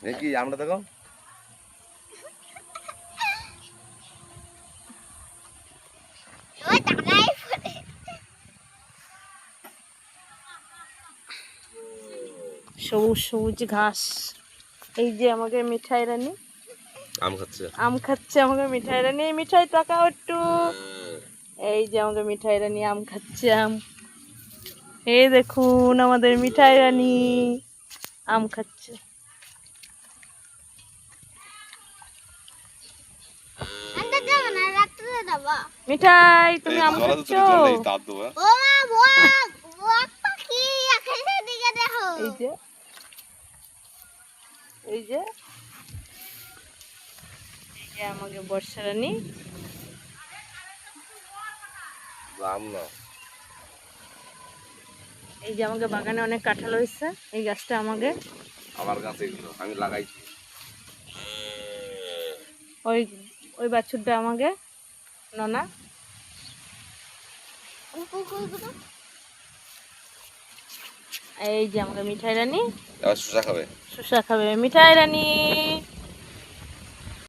দেখি আমরা দেখো সবুজ সবুজ ঘাস। এই যে আমাকে মিঠাই রানী আম খাচ্ছে, আমাকে মিঠাই রানী মিঠাই তাকাও একটু। এই যে আমাকে মিঠাই রানী আম খাচ্ছে আম। এই দেখুন আমাদের মিঠাই রানী আম খাচ্ছে। মিঠাই তুমি আম খাচ্ছ? এই যে এই যে এই যে আমাকে বর্ষা রানী এই যে আমাকে বাগানে অনেক কাঁঠাল হয়েছে। এই গাছটা আমাকে আমার কাছে আমি লাগাইছি। ওই ওই বাছুরটা আমাকে ননা। এই যে আমাকে মিঠাই রানী শসা খাবে মিঠাই রানী।